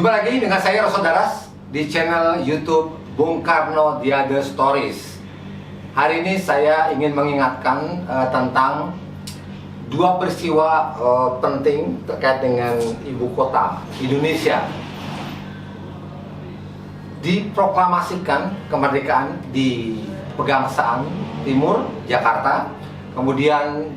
Jumpa lagi dengan saya Rosson Daras di channel YouTube Bung Karno The Other Stories. Hari ini saya ingin mengingatkan tentang dua peristiwa penting terkait dengan ibu kota Indonesia. Diproklamasikan kemerdekaan di Pegangsaan Timur, Jakarta. Kemudian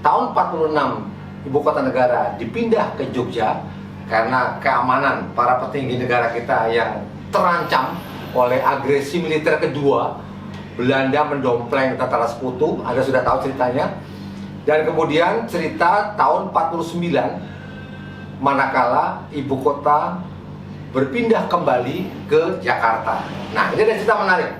tahun 46 ibu kota negara dipindah ke Jogja karena keamanan para petinggi negara kita yang terancam oleh agresi militer kedua. Belanda mendompleng tentara sekutu, Anda sudah tahu ceritanya. Dan kemudian cerita tahun 49 manakala ibu kota berpindah kembali ke Jakarta. Nah, ini ada cerita menarik.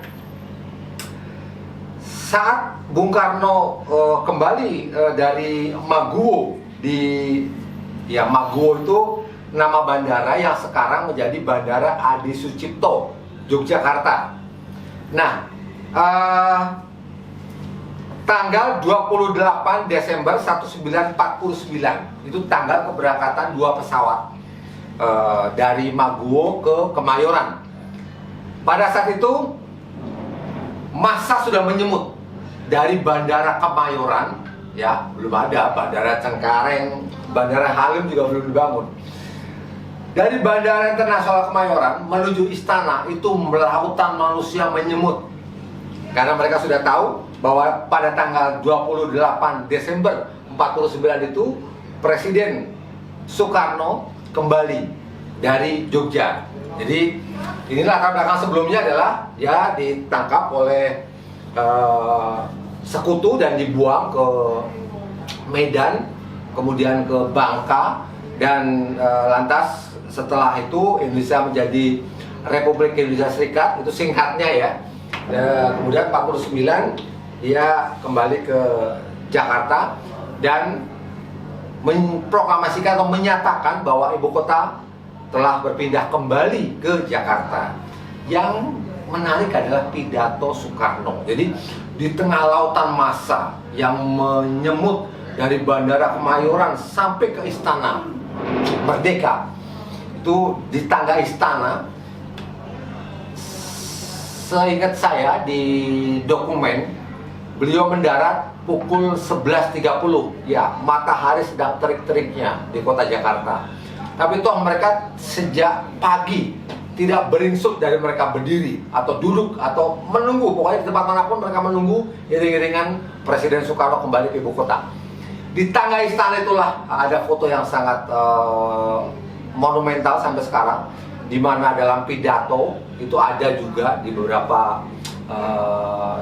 Saat Bung Karno kembali dari Maguwo, Maguwo itu nama bandara yang sekarang menjadi Bandara Adi Sucipto, Yogyakarta. Nah, tanggal 28 Desember 1949 itu tanggal keberangkatan dua pesawat dari Maguwo ke Kemayoran. Pada saat itu massa sudah menyemut dari Bandara Kemayoran, ya belum ada Bandara Cengkareng, Bandara Halim juga belum dibangun. Dari Bandara Internasional Kemayoran menuju istana itu lautan manusia menyemut. Karena mereka sudah tahu bahwa pada tanggal 28 Desember 49 itu Presiden Soekarno kembali dari Jogja. Jadi inilah latar belakang sebelumnya adalah ya ditangkap oleh sekutu dan dibuang ke Medan, kemudian ke Bangka, dan lantas setelah itu Indonesia menjadi Republik Indonesia Serikat, itu singkatnya ya. Kemudian 49 dia kembali ke Jakarta dan memproklamasikan atau menyatakan bahwa ibu kota telah berpindah kembali ke Jakarta. Yang menarik adalah pidato Soekarno. Jadi di tengah lautan massa yang menyemut dari Bandara Kemayoran sampai ke Istana Merdeka, itu di tangga istana, seingat saya di dokumen, beliau mendarat pukul 11.30. Ya, matahari sedang terik-teriknya di kota Jakarta. Tapi toh mereka sejak pagi tidak beringsut dari mereka berdiri atau duduk atau menunggu. Pokoknya di tempat manapun mereka menunggu iring-iringan Presiden Soekarno kembali ke ibu kota. Di tangga istana itulah ada foto yang sangat monumental sampai sekarang, di mana dalam pidato itu ada juga di beberapa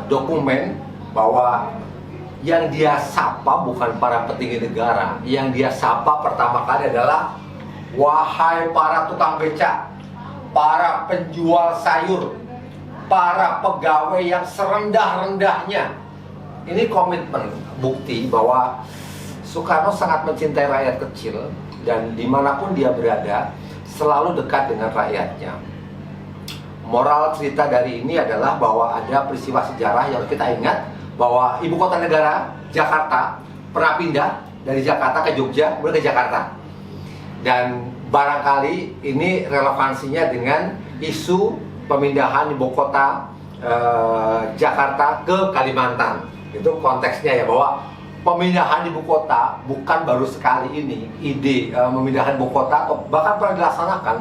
dokumen bahwa yang dia sapa bukan para petinggi negara, yang dia sapa pertama kali adalah wahai para tukang becak, para penjual sayur, para pegawai yang serendah-rendahnya. Ini komitmen, bukti bahwa Soekarno sangat mencintai rakyat kecil dan dimanapun dia berada selalu dekat dengan rakyatnya. Moral cerita dari ini adalah bahwa ada peristiwa sejarah yang kita ingat, bahwa ibu kota negara Jakarta pernah pindah dari Jakarta ke Jogja, kemudian ke Jakarta. Dan barangkali ini relevansinya dengan isu pemindahan ibu kota Jakarta ke Kalimantan. Itu konteksnya ya, bahwa pemindahan ibu kota bukan baru sekali ini. Ide memindahkan ibu kota atau bahkan pernah dilaksanakan.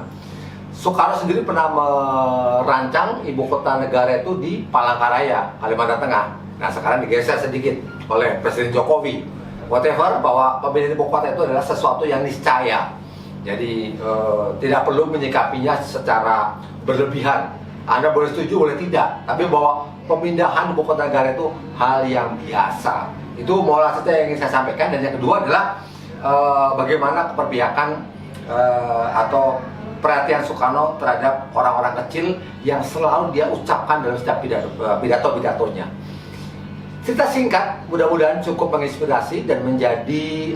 Soekarno sendiri pernah merancang ibu kota negara itu di Palangkaraya, Kalimantan Tengah. Nah, sekarang digeser sedikit oleh Presiden Jokowi. Whatever, bahwa pemindahan ibu kota itu adalah sesuatu yang niscaya. Jadi tidak perlu menyikapinya secara berlebihan. Anda boleh setuju, boleh tidak. Tapi bahwa pemindahan ibu kota negara itu hal yang biasa. Itu moral cerita yang ingin saya sampaikan. Dan yang kedua adalah bagaimana keperpihakan atau perhatian Soekarno terhadap orang-orang kecil yang selalu dia ucapkan dalam setiap pidato-pidatonya. Cerita singkat, mudah-mudahan cukup menginspirasi dan menjadi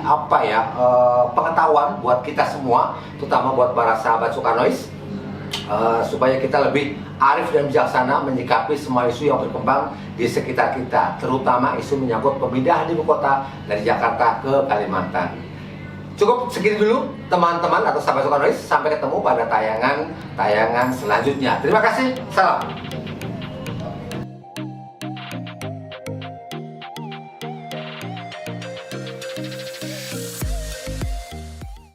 pengetahuan buat kita semua, terutama buat para sahabat Soekarnois, supaya kita lebih arif dan bijaksana menyikapi semua isu yang berkembang di sekitar kita, terutama isu menyangkut pemindahan ibu kota dari Jakarta ke Kalimantan. Cukup segini dulu teman-teman atau sahabat sukarnois. Sampai ketemu pada tayangan selanjutnya. Terima kasih. Salam.